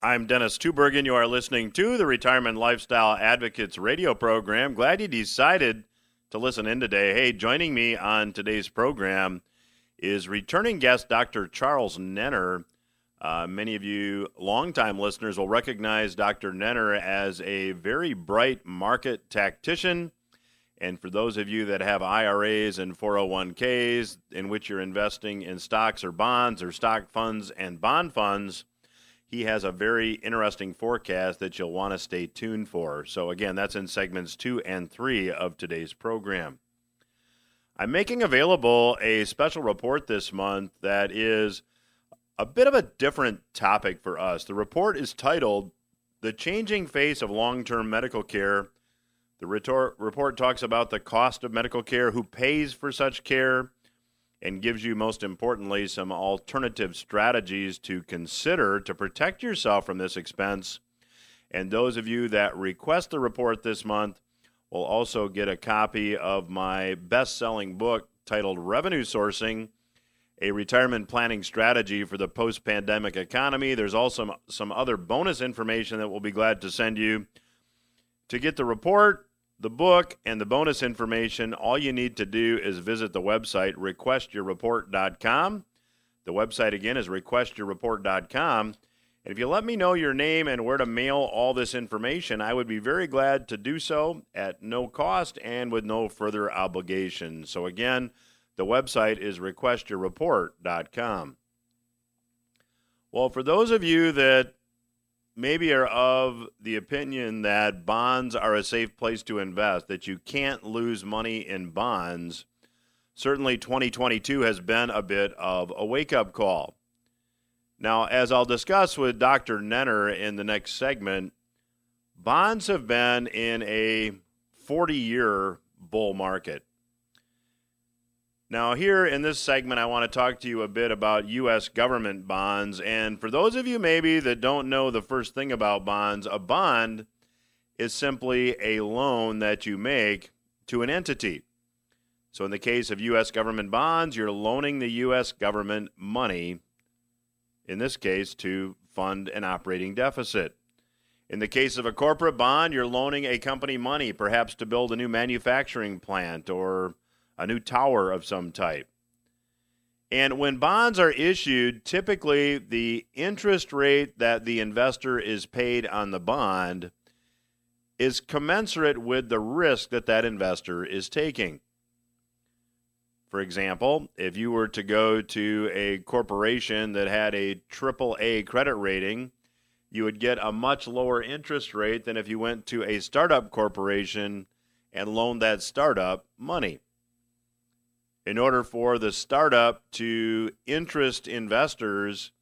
I'm Dennis Tubbergen. You are listening to the Retirement Lifestyle Advocates radio program. Glad you decided to listen in today. Hey, joining me on today's program is returning guest Dr. Charles Nenner. Many of you longtime listeners will recognize Dr. Nenner as a very bright market tactician. And for those of you that have IRAs and 401ks in which you're investing in stocks or bonds or stock funds and bond funds, he has a very interesting forecast that you'll want to stay tuned for. So again, that's in segments 2 and 3 of today's program. I'm making available a special report this month that is a bit of a different topic for us. The report is titled, The Changing Face of Long-Term Medical Care. The report talks about the cost of medical care, who pays for such care, and gives you, most importantly, some alternative strategies to consider to protect yourself from this expense. And those of you that request the report this month will also get a copy of my best-selling book titled Revenue Sourcing, a retirement planning strategy for the post-pandemic economy. There's also some other bonus information that we'll be glad to send you. To get the report, the book, and the bonus information, all you need to do is visit the website, requestyourreport.com. The website, again, is requestyourreport.com. And if you let me know your name and where to mail all this information, I would be very glad to do so at no cost and with no further obligation. So, again, the website is requestyourreport.com. Well, for those of you that maybe are of the opinion that bonds are a safe place to invest, that you can't lose money in bonds, certainly 2022 has been a bit of a wake-up call. Now, as I'll discuss with Dr. Nenner in the next segment, bonds have been in a 40-year bull market. Now, here in this segment, I want to talk to you a bit about U.S. government bonds. And for those of you maybe that don't know the first thing about bonds, a bond is simply a loan that you make to an entity. So in the case of U.S. government bonds, you're loaning the U.S. government money, in this case, to fund an operating deficit. In the case of a corporate bond, you're loaning a company money, perhaps to build a new manufacturing plant or a new tower of some type. And when bonds are issued, typically the interest rate that the investor is paid on the bond is commensurate with the risk that that investor is taking. For example, if you were to go to a corporation that had a AAA credit rating, you would get a much lower interest rate than if you went to a startup corporation and loaned that startup money. In order for the startup to interest investors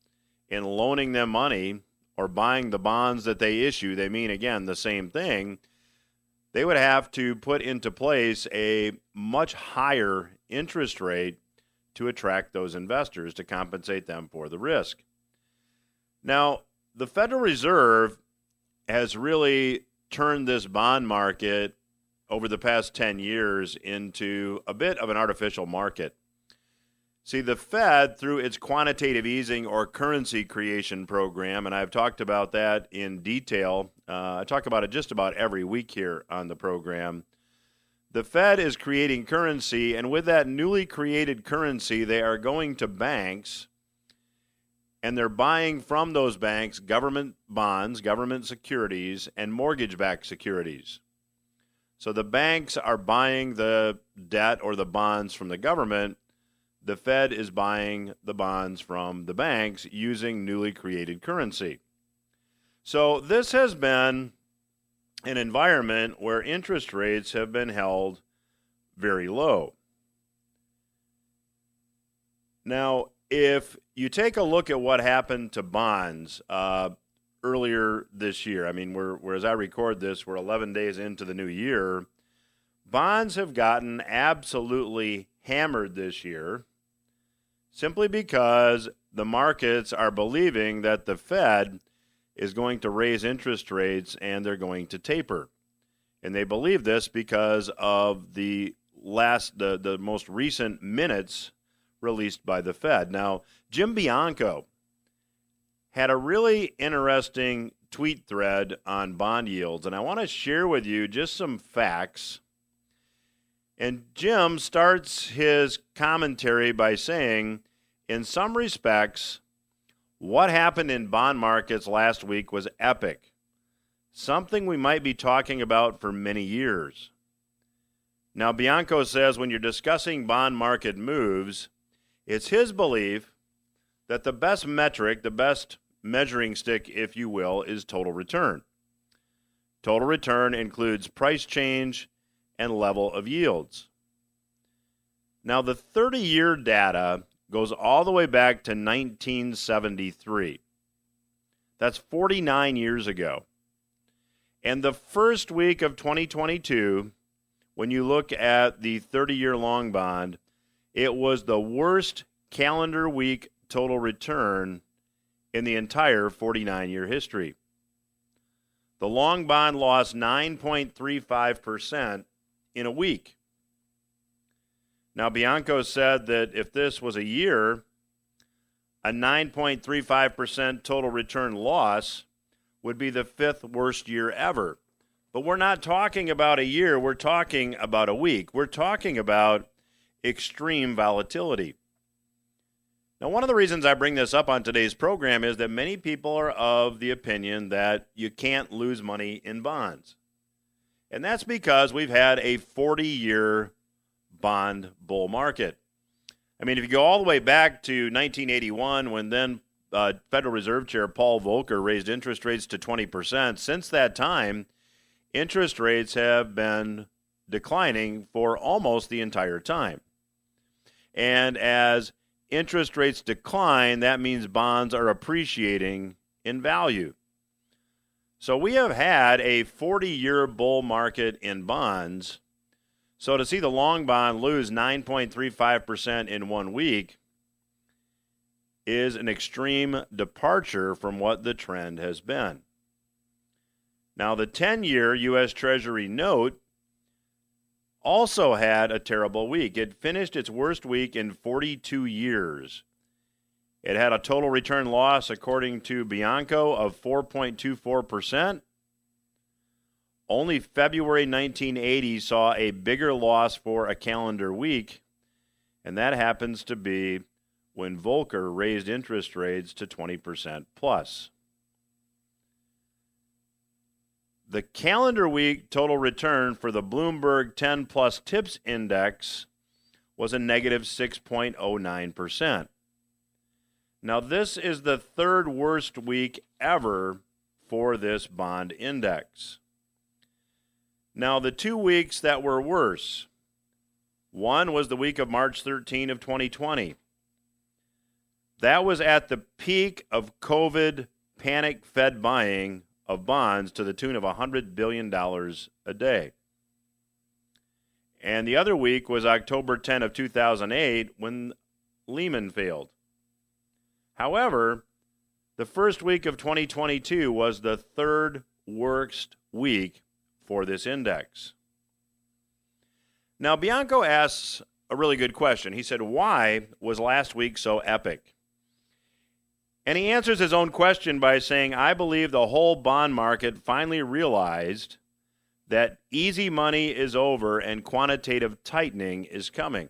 in loaning them money or buying the bonds that they issue, they mean, again, the same thing, they would have to put into place a much higher interest rate to attract those investors to compensate them for the risk. Now, the Federal Reserve has really turned this bond market over the past 10 years into a bit of an artificial market. See, the Fed, through its quantitative easing or currency creation program, and I've talked about that in detail, I talk about it just about every week here on the program. The Fed is creating currency, and with that newly created currency, they are going to banks, and they're buying from those banks government bonds, government securities, and mortgage-backed securities. So the banks are buying the debt or the bonds from the government. The Fed is buying the bonds from the banks using newly created currency. So this has been an environment where interest rates have been held very low. Now, if you take a look at what happened to bonds earlier this year, I mean, we're as I record this, we're 11 days into the new year. Bonds have gotten absolutely hammered this year simply because the markets are believing that the Fed is going to raise interest rates and they're going to taper. And they believe this because of the most recent minutes released by the Fed. Now, Jim Bianco had a really interesting tweet thread on bond yields, and I want to share with you just some facts. And Jim starts his commentary by saying, in some respects, what happened in bond markets last week was epic, something we might be talking about for many years. Now, Bianco says when you're discussing bond market moves, it's his belief that the best metric, the best measuring stick, if you will, is total return. Total return includes price change and level of yields. Now, the 30-year data goes all the way back to 1973. That's 49 years ago. And the first week of 2022, when you look at the 30-year long bond, it was the worst calendar week total return in the entire 49-year history. The long bond lost 9.35% in a week. Now, Bianco said that if this was a year, a 9.35% total return loss would be the fifth worst year ever. But we're not talking about a year, we're talking about a week. We're talking about extreme volatility. Now, one of the reasons I bring this up on today's program is that many people are of the opinion that you can't lose money in bonds. And that's because we've had a 40-year bond bull market. I mean, if you go all the way back to 1981, when then Federal Reserve Chair Paul Volcker raised interest rates to 20%, since that time, interest rates have been declining for almost the entire time. And as interest rates decline, that means bonds are appreciating in value. So we have had a 40-year bull market in bonds. So to see the long bond lose 9.35% in 1 week is an extreme departure from what the trend has been. Now, the 10-year U.S. Treasury note also had a terrible week. It finished its worst week in 42 years. It had a total return loss, according to Bianco, of 4.24%. Only February 1980 saw a bigger loss for a calendar week, and that happens to be when Volcker raised interest rates to 20% plus. The calendar week total return for the Bloomberg 10 Plus Tips Index was a negative 6.09%. Now, this is the third worst week ever for this bond index. Now, the 2 weeks that were worse, one was the week of March 13 of 2020. That was at the peak of COVID panic Fed buying of bonds to the tune of $100 billion a day. And the other week was October 10 of 2008 when Lehman failed. However, the first week of 2022 was the third worst week for this index. Now, Bianco asks a really good question. He said, why was last week so epic? And he answers his own question by saying, I believe the whole bond market finally realized that easy money is over and quantitative tightening is coming.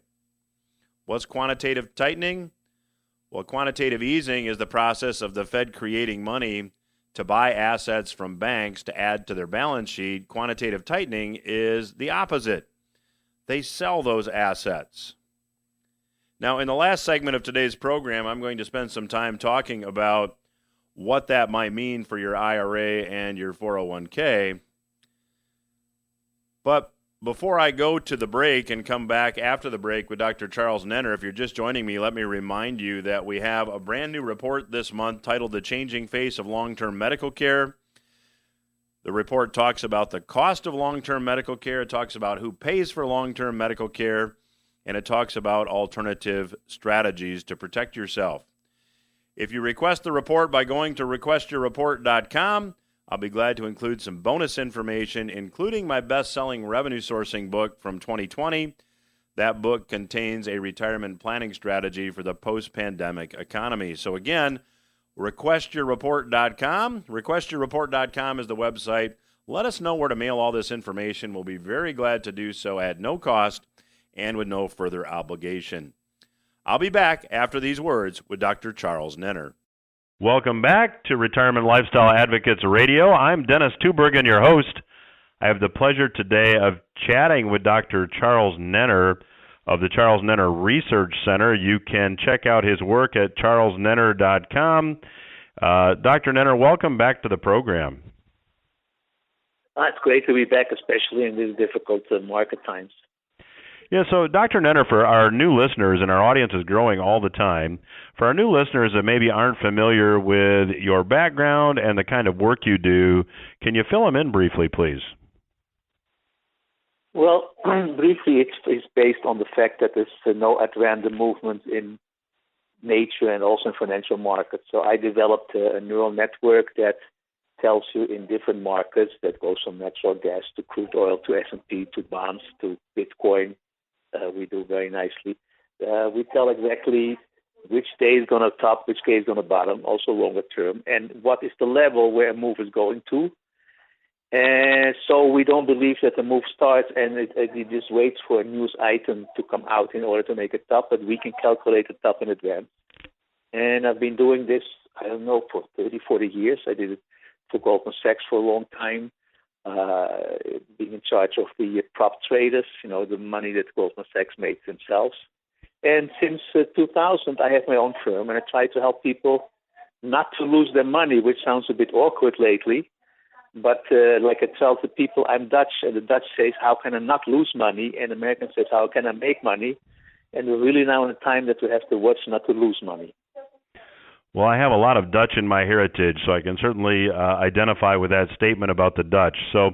What's quantitative tightening? Well, quantitative easing is the process of the Fed creating money to buy assets from banks to add to their balance sheet. Quantitative tightening is the opposite. They sell those assets. Now, in the last segment of today's program, I'm going to spend some time talking about what that might mean for your IRA and your 401k. But before I go to the break and come back after the break with Dr. Charles Nenner, if you're just joining me, let me remind you that we have a brand new report this month titled The Changing Face of Long-Term Medical Care. The report talks about the cost of long-term medical care. It talks about who pays for long-term medical care. And it talks about alternative strategies to protect yourself. If you request the report by going to requestyourreport.com, I'll be glad to include some bonus information, including my best-selling revenue sourcing book from 2020. That book contains a retirement planning strategy for the post-pandemic economy. So again, requestyourreport.com. Requestyourreport.com is the website. Let us know where to mail all this information. We'll be very glad to do so at no cost and with no further obligation. I'll be back after these words with Dr. Charles Nenner. Welcome back to Retirement Lifestyle Advocates Radio. I'm Dennis Tubbergen, your host. I have the pleasure today of chatting with Dr. Charles Nenner of the Charles Nenner Research Center. You can check out his work at charlesnenner.com. Dr. Nenner, welcome back to the program. It's great to be back, especially in these difficult market times. Yeah, so Dr. Nenner, for our new listeners, and our audience is growing all the time, for our new listeners that maybe aren't familiar with your background and the kind of work you do, can you fill them in briefly, please? Well, briefly, it's based on the fact that there's no at-random movement in nature and also in financial markets. So I developed a neural network that tells you in different markets, that goes from natural gas to crude oil to S&P to bonds to Bitcoin. We do very nicely. We tell exactly which day is going to top, which day is going to bottom, also longer term, and what is the level where a move is going to. And so we don't believe that the move starts and it just waits for a news item to come out in order to make it top, but we can calculate the top in advance. And I've been doing this, for 30, 40 years. I did it for Goldman Sachs for a long time, being in charge of the prop traders, the money that Goldman Sachs made themselves. And since 2000, I have my own firm, and I try to help people not to lose their money, which sounds a bit awkward lately. But like I tell the people, I'm Dutch, and the Dutch says, how can I not lose money? And the American says, how can I make money? And we're really now in a time that we have to watch not to lose money. Well, I have a lot of Dutch in my heritage, so I can certainly identify with that statement about the Dutch. So,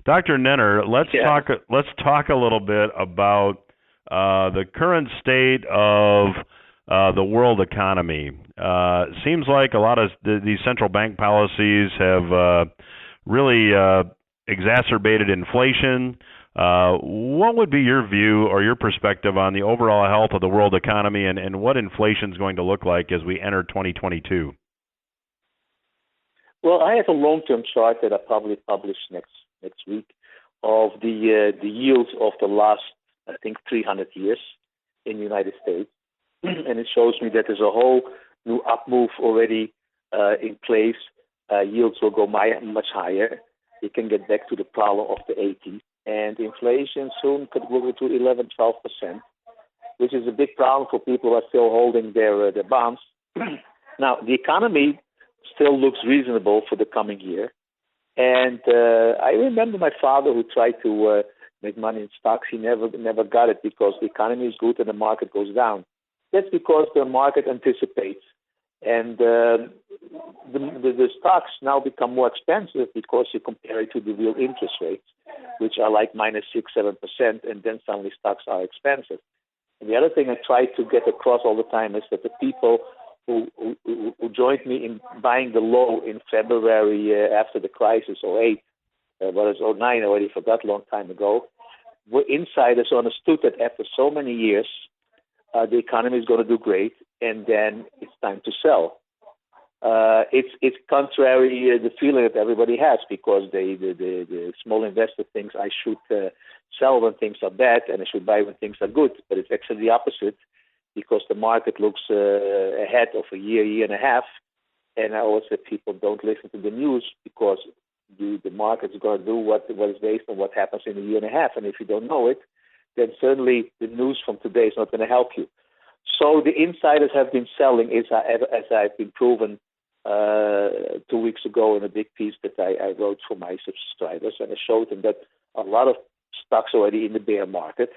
Dr. Nenner, let's talk a little bit about the current state of the world economy. Seems like a lot of these central bank policies have really exacerbated inflation. What would be your view or your perspective on the overall health of the world economy and what inflation is going to look like as we enter 2022? Well, I have a long-term chart that I probably publish next week of the yields of the last, I think, 300 years in the United States. And it shows me that there's a whole new up move already in place. Yields will go much higher. It can get back to the problem of the 80s. And inflation soon could go to 11, 12%, which is a big problem for people who are still holding their bonds. Now, the economy still looks reasonable for the coming year. And I remember my father who tried to make money in stocks. He never got it because the economy is good and the market goes down. That's because the market anticipates. And the stocks now become more expensive because you compare it to the real interest rates, which are like -6, 7%, and then suddenly stocks are expensive. And the other thing I try to get across all the time is that the people who joined me in buying the low in February after the crisis, 08, well, it's 09 already, forgot a long time ago, were insiders who understood that after so many years, the economy is going to do great, and then it's time to sell. It's contrary the feeling that everybody has because the small investor thinks I should sell when things are bad and I should buy when things are good. But it's actually the opposite because the market looks ahead of a year and a half. And I always say people don't listen to the news because the market's going to do what is based on what happens in a year and a half. And if you don't know it, then certainly the news from today is not going to help you. So the insiders have been selling, as I've been proven 2 weeks ago in a big piece that I wrote for my subscribers, and I showed them that a lot of stocks already in the bear market,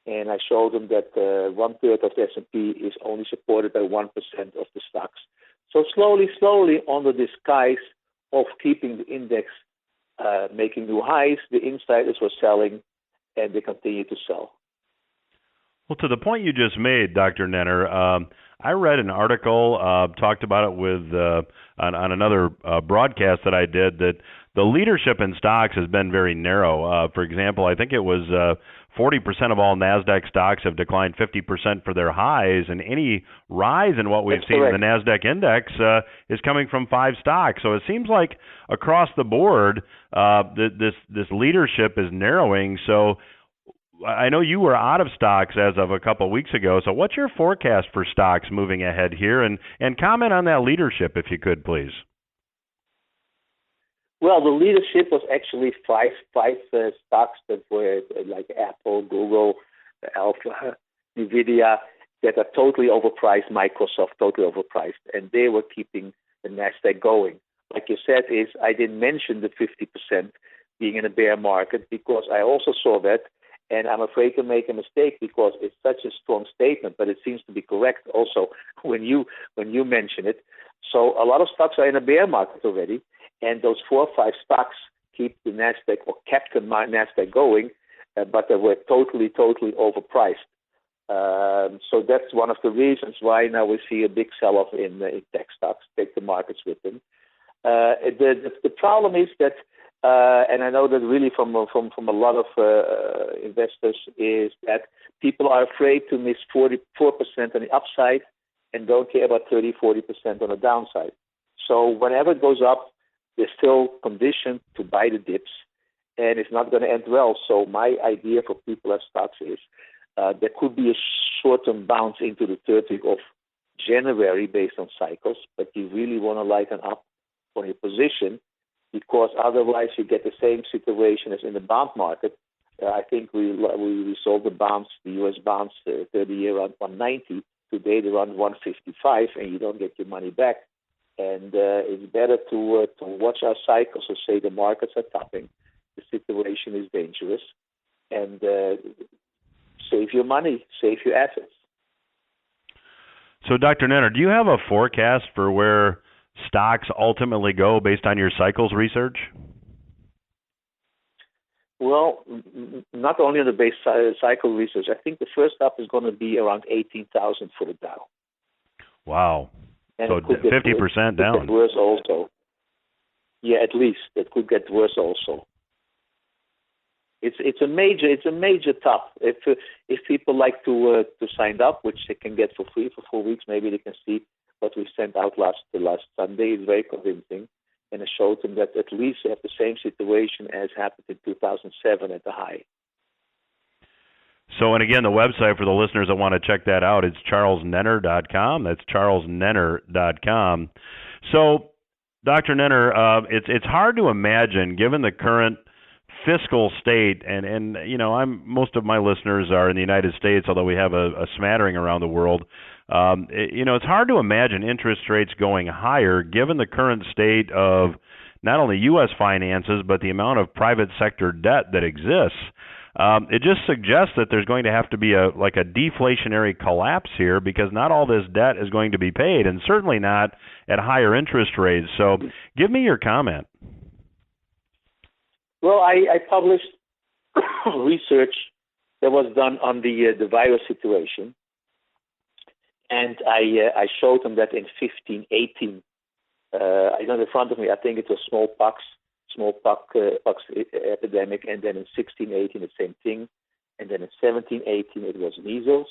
and I showed them that 1/3 of the S&P is only supported by 1% of the stocks. So slowly, under the disguise of keeping the index making new highs, the insiders were selling, and they continue to sell. Well, to the point you just made, Dr. Nenner, I read an article, talked about it with on another broadcast that I did, that the leadership in stocks has been very narrow. For example, I think it was 40% of all NASDAQ stocks have declined 50% for their highs, and any rise in what we've That's seen correct. in the NASDAQ index is coming from 5 stocks. So it seems like across the board, this leadership is narrowing. So I know you were out of stocks as of a couple of weeks ago. So what's your forecast for stocks moving ahead here? And comment on that leadership, if you could, please. Well, the leadership was actually five stocks that were like Apple, Google, Alpha, Nvidia, that are totally overpriced, Microsoft totally overpriced, and they were keeping the Nasdaq going. Like you said, I didn't mention the 50% being in a bear market because I also saw that, and I'm afraid to make a mistake because it's such a strong statement, but it seems to be correct also when you mention it. So a lot of stocks are in a bear market already. And those 4 or 5 stocks keep the Nasdaq or kept the Nasdaq going, but they were totally overpriced. So that's one of the reasons why now we see a big sell-off in tech stocks. Take the markets with them. The problem is that, and I know that really from a lot of investors, is that people are afraid to miss 44% on the upside and don't care about 30-40% on the downside. So whenever it goes up, they're still conditioned to buy the dips, and it's not going to end well. So my idea for people as stocks is there could be a short-term bounce into the third week of January based on cycles, but you really want to lighten up on your position because otherwise you get the same situation as in the bond market. I think we saw the bonds, the U.S. bonds, 30-year around 190. Today they're around 155, and you don't get your money back. And it's better to watch our cycles. So say the markets are topping, the situation is dangerous, and save your money, save your assets. So, Dr. Nenner, do you have a forecast for where stocks ultimately go based on your cycles research? Well, not only on the base cycle research. I think the first up is going to be around 18,000 for the Dow. Wow. And so 50% down. Could get worse also. Yeah, at least it could get worse also. It's a major top. If people like to sign up, which they can get for free for 4 weeks, maybe they can see what we sent out last Sunday. It's very convincing, and it showed them that at least they have the same situation as happened in 2007 at the high. So, and again, the website for the listeners that want to check that out, it's charlesnenner.com. That's charlesnenner.com. So, Dr. Nenner, it's hard to imagine, given the current fiscal state, and you know, most of my listeners are in the United States, although we have a smattering around the world. It's hard to imagine interest rates going higher, given the current state of not only U.S. finances, but the amount of private sector debt that exists. It just suggests that there's going to have to be a deflationary collapse here because not all this debt is going to be paid, and certainly not at higher interest rates. So give me your comment. Well, I published research that was done on the virus situation, and I showed them that in 1518, I got in front of me, I think it was smallpox epidemic, and then in 1618 the same thing, and then in 1718 it was measles,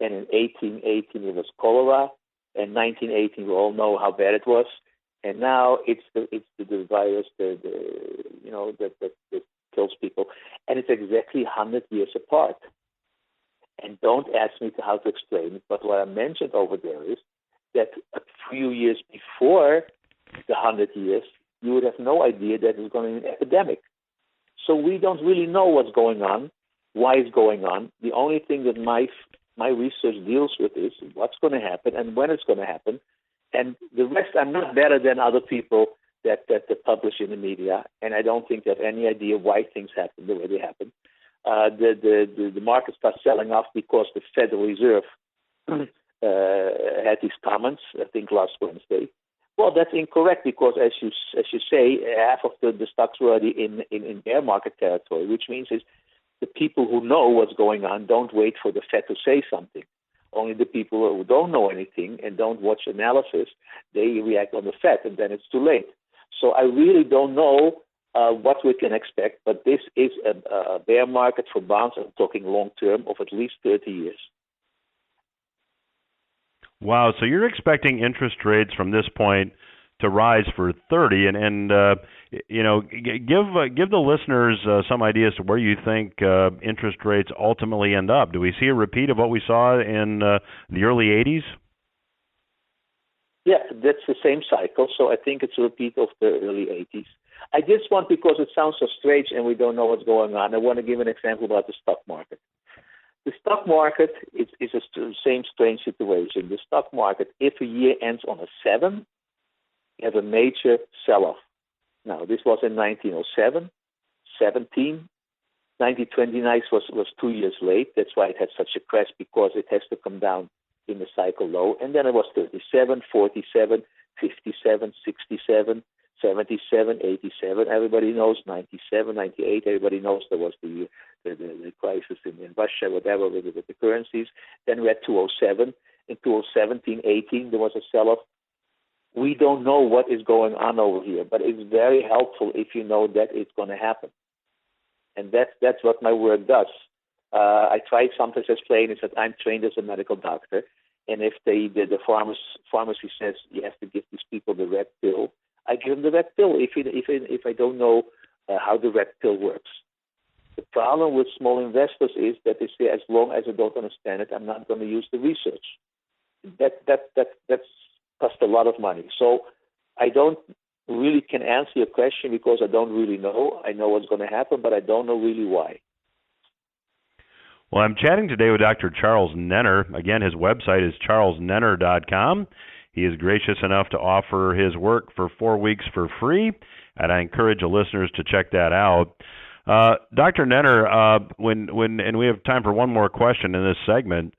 and in 1818 it was cholera, and 1918 we all know how bad it was, and now it's the virus that kills people, and it's exactly 100 years apart. And don't ask me how to explain it, but what I mentioned over there is that a few years before the 100 years, you would have no idea that it's going to be an epidemic. So we don't really know what's going on, why it's going on. The only thing that my research deals with is what's going to happen and when it's going to happen. And the rest, I'm not better than other people that publish in the media, and I don't think they have any idea why things happen the way they happen. The market starts selling off because the Federal Reserve had these comments, I think last Wednesday. Well, that's incorrect because, as you say, half of the stocks were already in bear market territory, which means is the people who know what's going on don't wait for the Fed to say something. Only the people who don't know anything and don't watch analysis, they react on the Fed, and then it's too late. So I really don't know what we can expect. But this is a bear market for bonds. I'm talking long term of at least 30 years. Wow, so you're expecting interest rates from this point to rise for 30, and give the listeners some idea as to where you think interest rates ultimately end up. Do we see a repeat of what we saw in the early 80s? Yeah, that's the same cycle, so I think it's a repeat of the early 80s. I just want, because it sounds so strange and we don't know what's going on, I want to give an example about the stock market. The stock market is the same strange situation. The stock market, if a year ends on a 7, you have a major sell-off. Now, this was in 1907, 17. 1929 was 2 years late. That's why it had such a crash, because it has to come down in the cycle low. And then it was 37, 47, 57, 67, 77, 87. Everybody knows 97, 98. Everybody knows there was the crisis in Russia, whatever, with the currencies. Then we had 2007. In 2017, 18, there was a sell-off. We don't know what is going on over here, but it's very helpful if you know that it's going to happen. And that's what my work does. I try sometimes to explain is that I'm trained as a medical doctor, and if the pharmacy says you have to give these people the red pill, I give them the red pill if I don't know how the red pill works. The problem with small investors is that they say, as long as I don't understand it, I'm not going to use the research. That's cost a lot of money. So I don't really can answer your question because I don't really know. I know what's going to happen, but I don't know really why. Well, I'm chatting today with Dr. Charles Nenner. Again, his website is charlesnenner.com. He is gracious enough to offer his work for 4 weeks for free, and I encourage the listeners to check that out. Dr. Nenner, and we have time for one more question in this segment.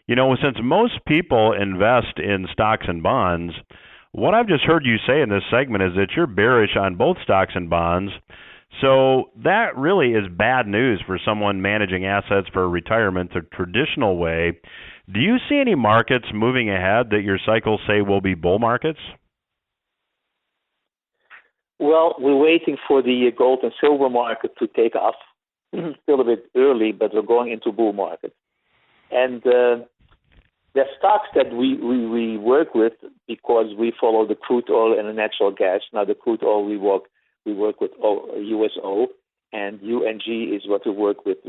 Since most people invest in stocks and bonds, what I've just heard you say in this segment is that you're bearish on both stocks and bonds. So that really is bad news for someone managing assets for retirement the traditional way. Do you see any markets moving ahead that your cycles say will be bull markets? Well, we're waiting for the gold and silver market to take off. Still a bit early, but we're going into bull market. And the stocks that we work with, because we follow the crude oil and the natural gas. Now, the crude oil we work with USO, and UNG is what we work with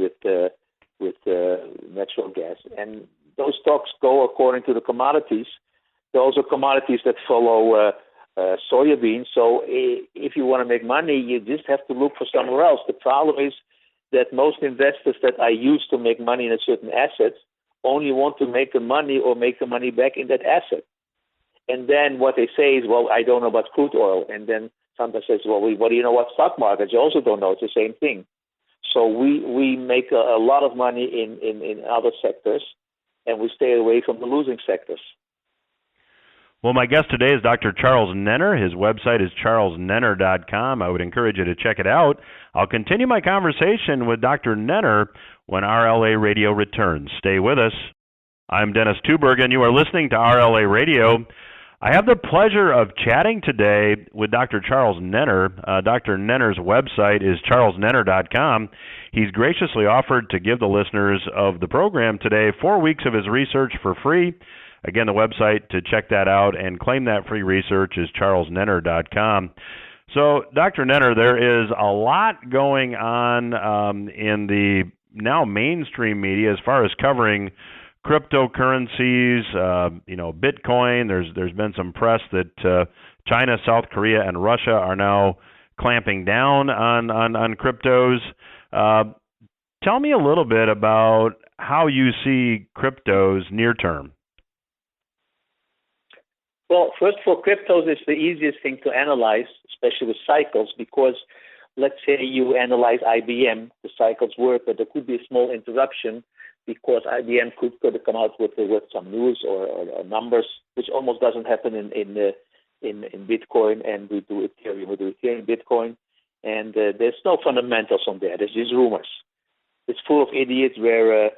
natural gas. And those stocks go according to the commodities. There are also commodities that follow soybeans. So if you want to make money, you just have to look for somewhere else. The problem is that most investors that I use to make money in a certain asset only want to make the money or make the money back in that asset. And then what they say is, well, I don't know about crude oil. And then sometimes says, well, what do you know about stock markets? You also don't know. It's the same thing. So we make a lot of money in other sectors, and we stay away from the losing sectors. Well, my guest today is Dr. Charles Nenner. His website is charlesnenner.com. I would encourage you to check it out. I'll continue my conversation with Dr. Nenner when RLA Radio returns. Stay with us. I'm Dennis Tubbergen. You are listening to RLA Radio. I have the pleasure of chatting today with Dr. Charles Nenner. Dr. Nenner's website is charlesnenner.com. He's graciously offered to give the listeners of the program today 4 weeks of his research for free. Again, the website to check that out and claim that free research is charlesnenner.com. So, Dr. Nenner, there is a lot going on in the now mainstream media as far as covering cryptocurrencies, Bitcoin. There's been some press that China, South Korea, and Russia are now clamping down on cryptos. Tell me a little bit about how you see cryptos near term. Well, first of all, cryptos is the easiest thing to analyze, especially with cycles, because let's say you analyze IBM, the cycles work, but there could be a small interruption because IBM could come out with some news or numbers, which almost doesn't happen in Bitcoin, and we do Ethereum, Bitcoin, and there's no fundamentals on there. There's just rumors. It's full of idiots where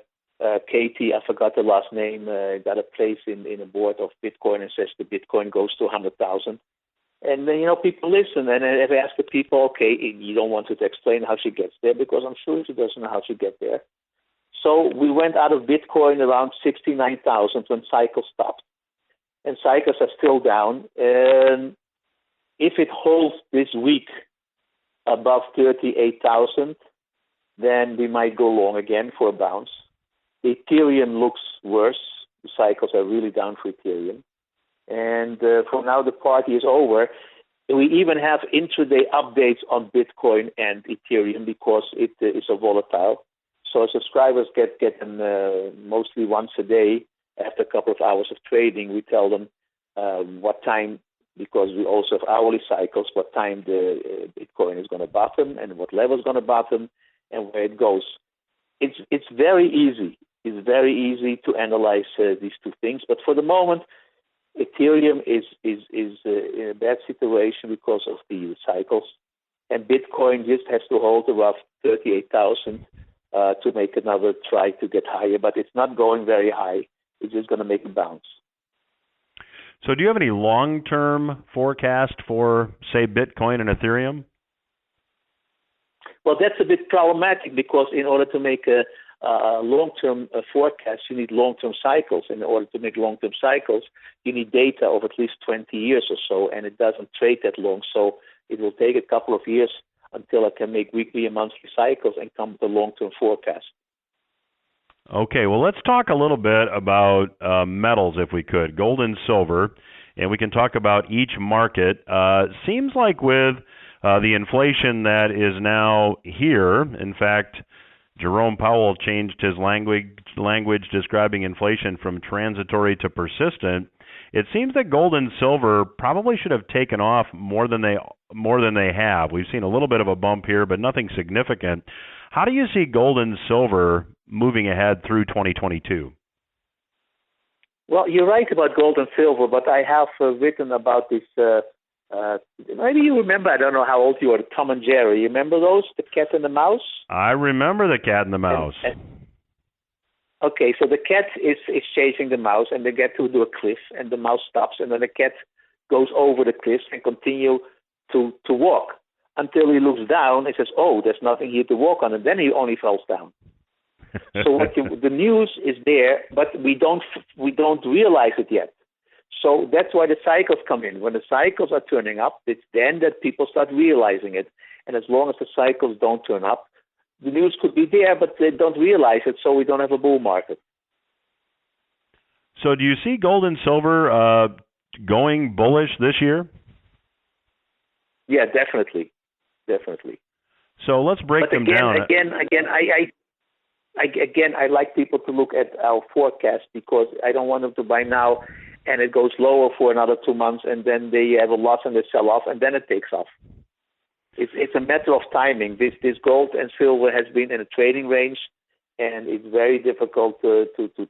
Katie, I forgot the last name, got a place in a board of Bitcoin and says the Bitcoin goes to 100,000. And then, people listen. And I've asked the people, okay, you don't want her to explain how she gets there, because I'm sure she doesn't know how she gets there. So we went out of Bitcoin around 69,000 when cycles stopped. And cycles are still down. And if it holds this week above 38,000, then we might go long again for a bounce. Ethereum looks worse. The cycles are really down for Ethereum. And for now, the party is over. We even have intraday updates on Bitcoin and Ethereum because it is so volatile. So subscribers get them mostly once a day. After a couple of hours of trading, we tell them what time, because we also have hourly cycles, what time the Bitcoin is going to bottom and what level is going to bottom and where it goes. It's very easy. It's very easy to analyze these two things. But for the moment, Ethereum is in a bad situation because of the cycles, and Bitcoin just has to hold around 38,000 to make another try to get higher. But it's not going very high. It's just going to make a bounce. So do you have any long-term forecast for, say, Bitcoin and Ethereum? Well, that's a bit problematic because in order to make a long-term forecast, you need long-term cycles. In order to make long-term cycles, you need data of at least 20 years or so, and it doesn't trade that long. So it will take a couple of years until I can make weekly and monthly cycles and come with a long-term forecast. Okay, well, let's talk a little bit about metals, if we could, gold and silver, and we can talk about each market. Seems like with the inflation that is now here, in fact, Jerome Powell changed his language describing inflation from transitory to persistent. It seems that gold and silver probably should have taken off more than they have. We've seen a little bit of a bump here, but nothing significant. How do you see gold and silver moving ahead through 2022? Well, you're right about gold and silver, but I have written about this. Maybe you remember, I don't know how old you are, Tom and Jerry. You remember those, the cat and the mouse? I remember the cat and the mouse. Okay, so the cat is chasing the mouse, and they get to a cliff, and the mouse stops, and then the cat goes over the cliff and continue to walk until he looks down and says, oh, there's nothing here to walk on, and then he only falls down. So the news is there, but we don't realize it yet. So that's why the cycles come in. When the cycles are turning up, it's then that people start realizing it. And as long as the cycles don't turn up, the news could be there, but they don't realize it, so we don't have a bull market. So do you see gold and silver going bullish this year? Yeah, definitely. Definitely. So let's break them down. I like people to look at our forecast because I don't want them to buy now and it goes lower for another 2 months and then they have a loss and they sell off and then it takes off. It's a matter of timing. This gold and silver has been in a trading range and it's very difficult to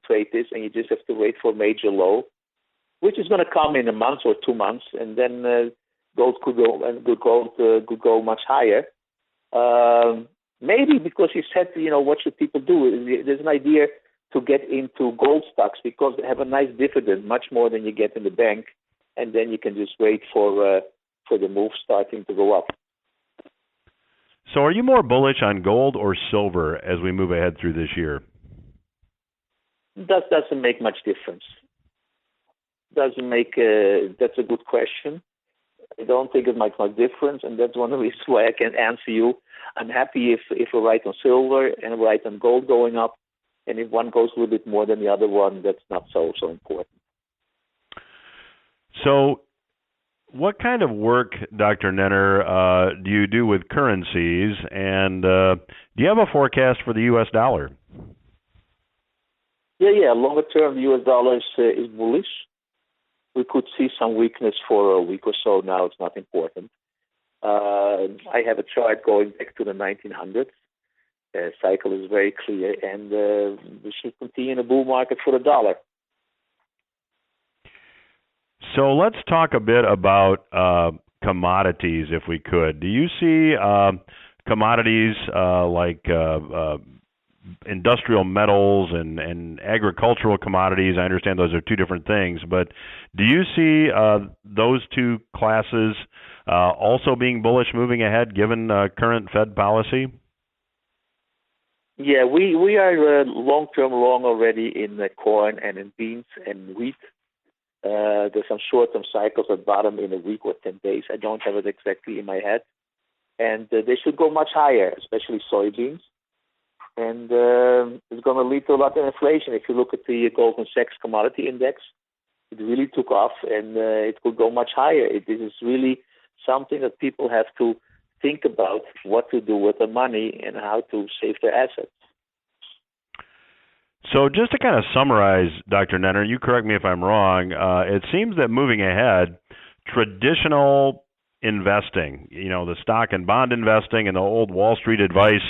trade this, and you just have to wait for a major low, which is going to come in a month or 2 months, and then gold could go much higher. Maybe because you said, what should people do? There's an idea to get into gold stocks because they have a nice dividend, much more than you get in the bank, and then you can just wait for the move starting to go up. So are you more bullish on gold or silver as we move ahead through this year? That doesn't make much difference. That's a good question. I don't think it makes much difference, and that's one of the reasons why I can answer you. I'm happy if we're right on silver and we're right on gold going up, and if one goes a little bit more than the other one, that's not so important. So what kind of work, Dr. Nenner, do you do with currencies, and do you have a forecast for the U.S. dollar? Yeah. Longer term, the U.S. dollar is bullish. We could see some weakness for a week or so now. It's not important. I have a chart going back to the 1900s. The cycle is very clear, and we should continue in a bull market for the dollar. So let's talk a bit about commodities, if we could. Do you see commodities like industrial metals and agricultural commodities. I understand those are two different things, but do you see those two classes also being bullish moving ahead given current Fed policy? Yeah, we are long-term long already in corn and in beans and wheat. There's some short-term cycles at bottom in a week or 10 days. I don't have it exactly in my head. And they should go much higher, especially soybeans. And it's going to lead to a lot of inflation. If you look at the Goldman Sachs Commodity Index, it really took off, and it could go much higher. This is really something that people have to think about, what to do with the money and how to save their assets. So just to kind of summarize, Dr. Nenner, you correct me if I'm wrong, it seems that moving ahead, traditional investing, the stock and bond investing and the old Wall Street advice,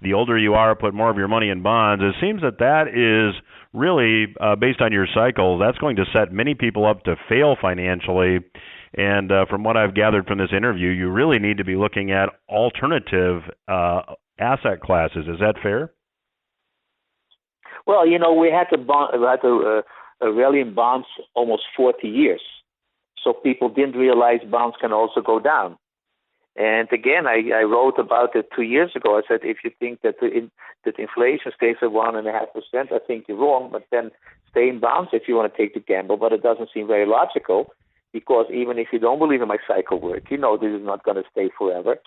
the older you are, put more of your money in bonds, it seems that is really, based on your cycle, that's going to set many people up to fail financially. And from what I've gathered from this interview, you really need to be looking at alternative asset classes. Is that fair? Well, we had to rally in bonds almost 40 years. So people didn't realize bonds can also go down. And again, I wrote about it 2 years ago. I said, if you think that that inflation stays at 1.5%, I think you're wrong. But then stay in bonds if you want to take the gamble. But it doesn't seem very logical, because even if you don't believe in my cycle work, this is not going to stay forever.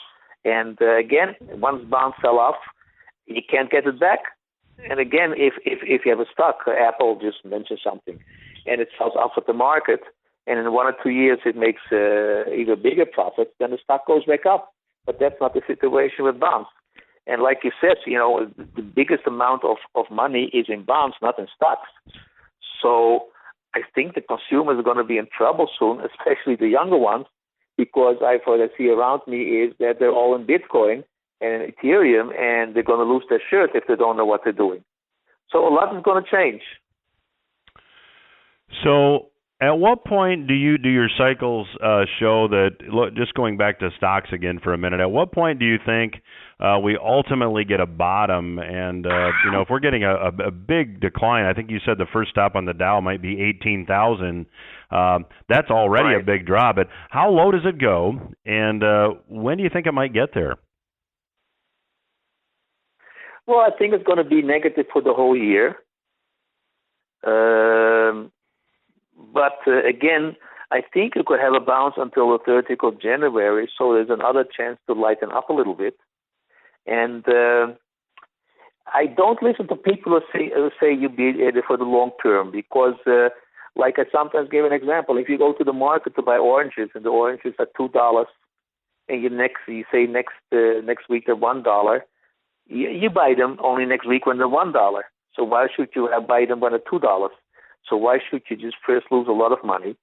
And again, once bonds sell off, you can't get it back. And again, if you have a stock, Apple just mentioned something, and it sells off at the market, and in 1 or 2 years it makes either bigger profits, then the stock goes back up. But that's not the situation with bonds. And like you said, the biggest amount of money is in bonds, not in stocks. So I think the consumers are going to be in trouble soon, especially the younger ones, because what I see around me is that they're all in Bitcoin and Ethereum, and they're going to lose their shirt if they don't know what they're doing. So a lot is going to change. So at what point do your cycles show that, just going back to stocks again for a minute, at what point do you think we ultimately get a bottom? And, if we're getting a big decline, I think you said the first stop on the Dow might be 18,000. That's already right. A big drop. But how low does it go? And when do you think it might get there? Well, I think it's going to be negative for the whole year. But again, I think you could have a bounce until the 30th of January, so there's another chance to lighten up a little bit. And I don't listen to people who say you be it for the long term, because like I sometimes give an example, if you go to the market to buy oranges and the oranges are $2, and you say next week they're $1, you buy them only next week when they're $1. So why should you buy them when they're $2? So why should you just first lose a lot of money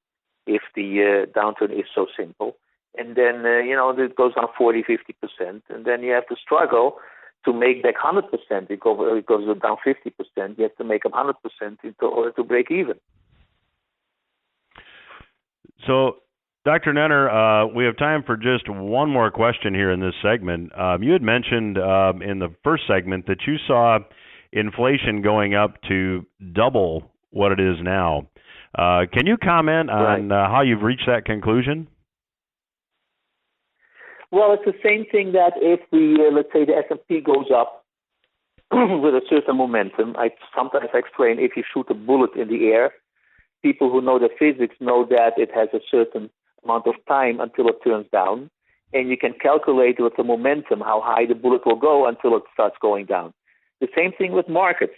if the downturn is so simple? And then, it goes on 40, 50%. And then you have to struggle to make back 100% because it's down 50%. You have to make up 100% in order to break even. So, Dr. Nenner, we have time for just one more question here in this segment. You had mentioned in the first segment that you saw inflation going up to double what it is now. Can you comment on how you've reached that conclusion? Well, it's the same thing that if let's say the S&P goes up with a certain momentum, I sometimes explain if you shoot a bullet in the air, people who know the physics know that it has a certain amount of time until it turns down, and you can calculate with the momentum how high the bullet will go until it starts going down. The same thing with markets.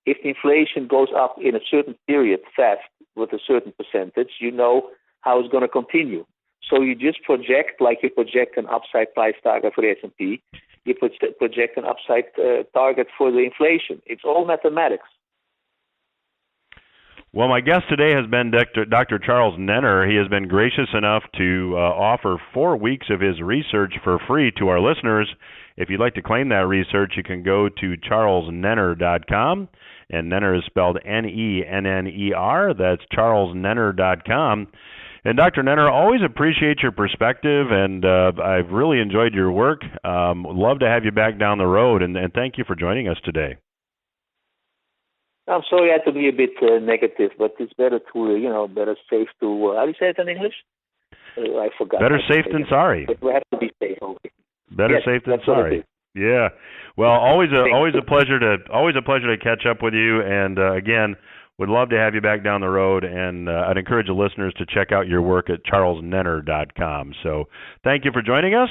If the inflation goes up in a certain period fast with a certain percentage, you know how it's going to continue. So you just project, like you project an upside price target for the S&P, you project an upside target for the inflation. It's all mathematics. Well, my guest today has been Dr. Charles Nenner. He has been gracious enough to offer 4 weeks of his research for free to our listeners. If you'd like to claim that research, you can go to charlesnenner.com, and Nenner is spelled Nenner. That's charlesnenner.com. And Dr. Nenner, always appreciate your perspective, and I've really enjoyed your work. Love to have you back down the road, and thank you for joining us today. I'm sorry I had to be a bit negative, but it's better to, better safe to, how do you say it in English? I forgot. Better safe than sorry. But we have to be safe. Okay. Better safe than sorry. Yeah. Well, always a pleasure to catch up with you. And again, would love to have you back down the road. And I'd encourage the listeners to check out your work at charlesnenner.com. So thank you for joining us.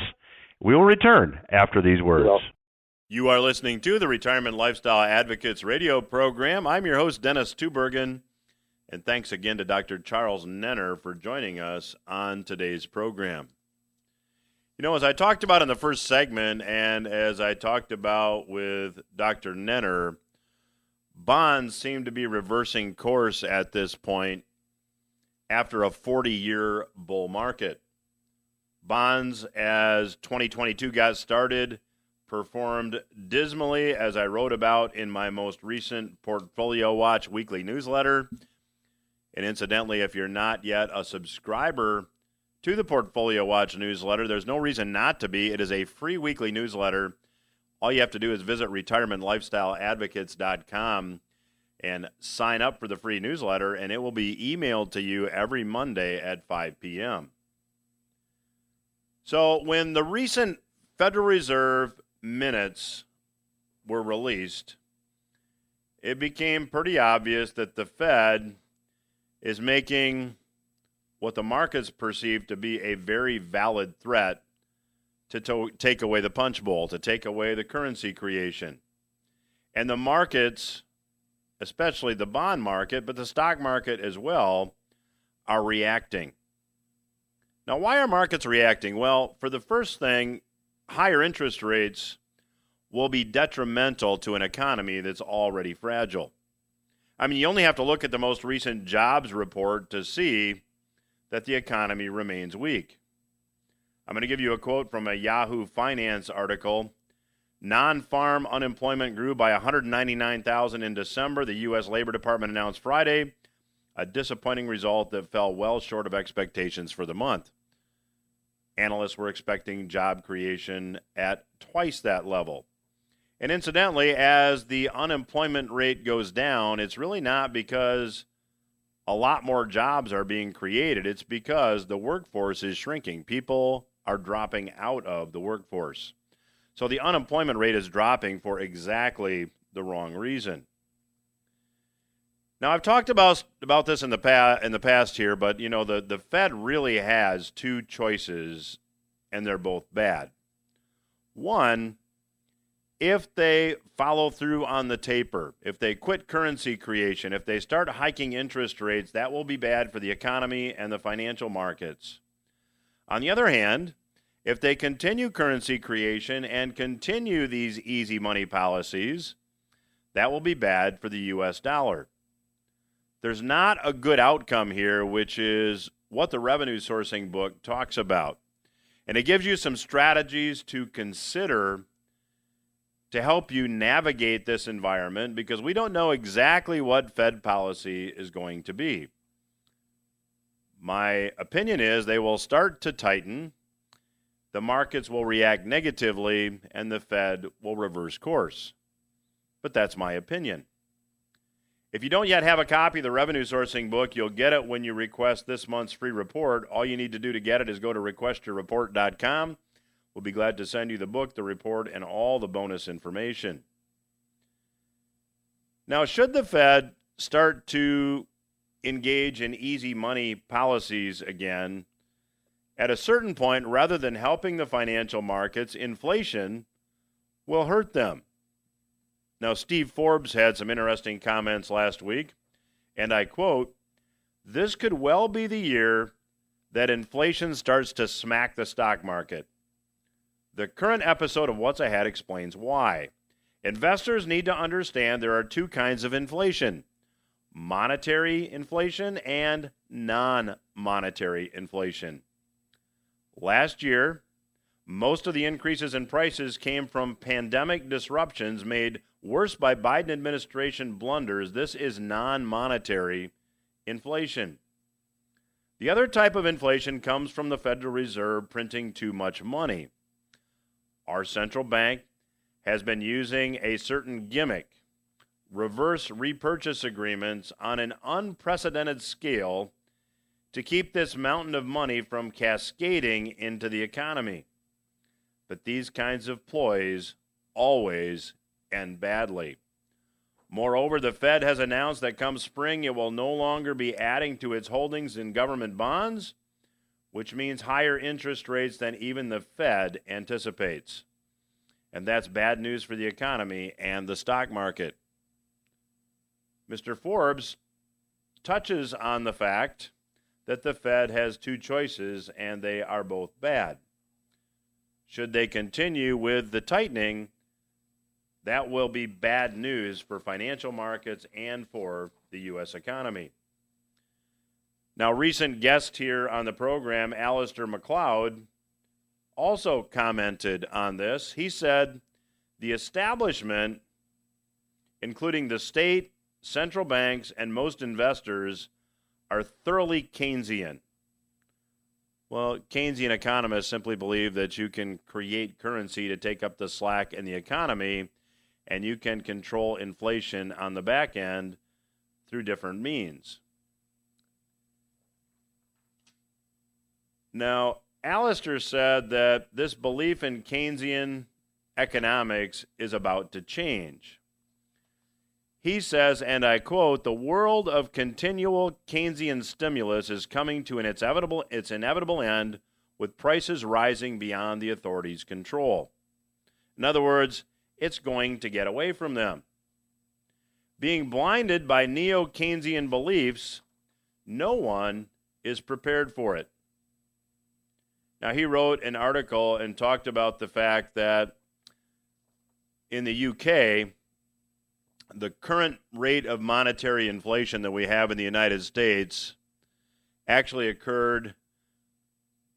We will return after these words. You are listening to the Retirement Lifestyle Advocates radio program. I'm your host, Dennis Tubbergen, and thanks again to Dr. Charles Nenner for joining us on today's program. You know, as I talked about in the first segment, and as I talked about with Dr. Nenner, bonds seem to be reversing course at this point after a 40-year bull market. Bonds, as 2022 got started, performed dismally, as I wrote about in my most recent Portfolio Watch weekly newsletter. And incidentally, if you're not yet a subscriber to the Portfolio Watch newsletter, there's no reason not to be. It is a free weekly newsletter. All you have to do is visit retirementlifestyleadvocates.com and sign up for the free newsletter, and it will be emailed to you every Monday at 5 p.m. So when the recent Federal Reserve minutes were released, it became pretty obvious that the Fed is making what the markets perceive to be a very valid threat to take away the punch bowl, to take away the currency creation. And the markets, especially the bond market, but the stock market as well, are reacting. Now, why are markets reacting? Well, for the first thing, higher interest rates will be detrimental to an economy that's already fragile. I mean, you only have to look at the most recent jobs report to see that the economy remains weak. I'm going to give you a quote from a Yahoo Finance article. Non-farm unemployment grew by 199,000 in December, the U.S. Labor Department announced Friday, a disappointing result that fell well short of expectations for the month. Analysts were expecting job creation at twice that level. And incidentally, as the unemployment rate goes down, it's really not because a lot more jobs are being created. It's because the workforce is shrinking. People are dropping out of the workforce. So the unemployment rate is dropping for exactly the wrong reason. Now, I've talked about this in the past here, but you know the Fed really has two choices, and they're both bad. One, if they follow through on the taper, if they quit currency creation, if they start hiking interest rates, that will be bad for the economy and the financial markets. On the other hand, if they continue currency creation and continue these easy money policies, that will be bad for the U.S. dollar. There's not a good outcome here, which is what the revenue sourcing book talks about. And it gives you some strategies to consider to help you navigate this environment, because we don't know exactly what Fed policy is going to be. My opinion is they will start to tighten, the markets will react negatively, and the Fed will reverse course. But that's my opinion. If you don't yet have a copy of the revenue sourcing book, you'll get it when you request this month's free report. All you need to do to get it is go to requestyourreport.com. We'll be glad to send you the book, the report, and all the bonus information. Now, should the Fed start to engage in easy money policies again, at a certain point, rather than helping the financial markets, inflation will hurt them. Now, Steve Forbes had some interesting comments last week, and I quote, "This could well be the year that inflation starts to smack the stock market. The current episode of What's Ahead explains why. Investors need to understand there are two kinds of inflation: monetary inflation and non-monetary inflation. Last year, most of the increases in prices came from pandemic disruptions made worse by Biden administration blunders. This is non-monetary inflation. The other type of inflation comes from the Federal Reserve printing too much money. Our central bank has been using a certain gimmick. reverse repurchase agreements on an unprecedented scale to keep this mountain of money from cascading into the economy. But these kinds of ploys always end badly. Moreover, the Fed has announced that come spring it will no longer be adding to its holdings in government bonds, which means higher interest rates than even the Fed anticipates. And that's bad news for the economy and the stock market. Mr. Forbes touches on the fact that the Fed has two choices and they are both bad. Should they continue with the tightening, that will be bad news for financial markets and for the U.S. economy. Now, recent guest here on the program, Alistair McLeod, also commented on this. He said, the establishment, including the state, central banks, and most investors, are thoroughly Keynesian. Well, Keynesian economists simply believe that you can create currency to take up the slack in the economy, and you can control inflation on the back end through different means. Now, Alistair said that this belief in Keynesian economics is about to change. He says, and I quote, the world of continual Keynesian stimulus is coming to its inevitable end with prices rising beyond the authorities' control. In other words, it's going to get away from them. Being blinded by neo-Keynesian beliefs, no one is prepared for it. Now, he wrote an article and talked about the fact that in the UK, the current rate of monetary inflation that we have in the United States actually occurred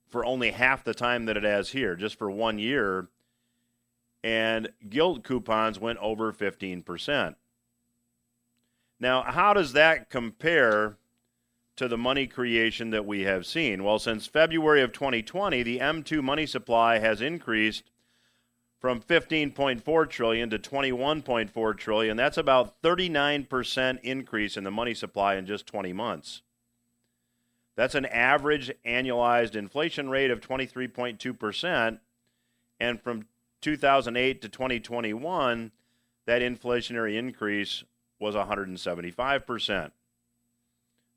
for only half the time that it has here, just for 1 year, and gilt coupons went over 15%. Now, how does that compare to the money creation that we have seen? Well, since February of 2020, the M2 money supply has increased from 15.4 trillion to 21.4 trillion. That's about 39% increase in the money supply in just 20 months. That's an average annualized inflation rate of 23.2%, and from 2008 to 2021, that inflationary increase was 175%.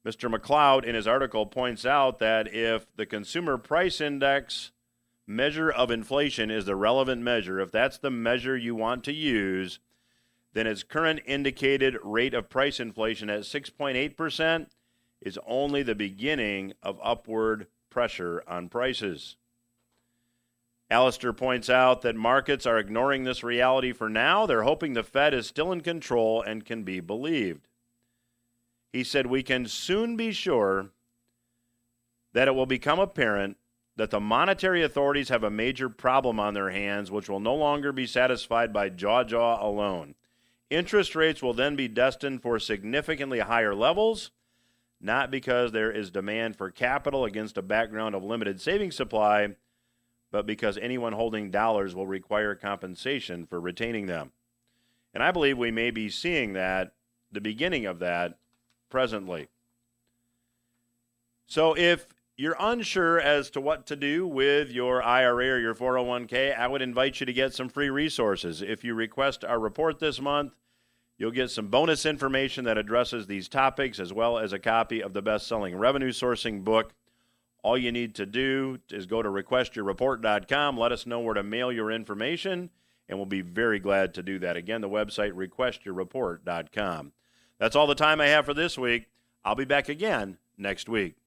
Mr. McLeod, in his article, points out that if the consumer price index measure of inflation is the relevant measure, if that's the measure you want to use, then its current indicated rate of price inflation at 6.8% is only the beginning of upward pressure on prices. Alistair points out that markets are ignoring this reality for now. They're hoping the Fed is still in control and can be believed. He said, we can soon be sure that it will become apparent that the monetary authorities have a major problem on their hands, which will no longer be satisfied by jaw alone. Interest rates will then be destined for significantly higher levels, not because there is demand for capital against a background of limited savings supply, but because anyone holding dollars will require compensation for retaining them. And I believe we may be seeing that, the beginning of that, presently. So if you're unsure as to what to do with your IRA or your 401k, I would invite you to get some free resources. If you request our report this month, you'll get some bonus information that addresses these topics, as well as a copy of the best-selling revenue sourcing book. All you need to do is go to requestyourreport.com, let us know where to mail your information, and we'll be very glad to do that. Again, the website, requestyourreport.com. That's all the time I have for this week. I'll be back again next week.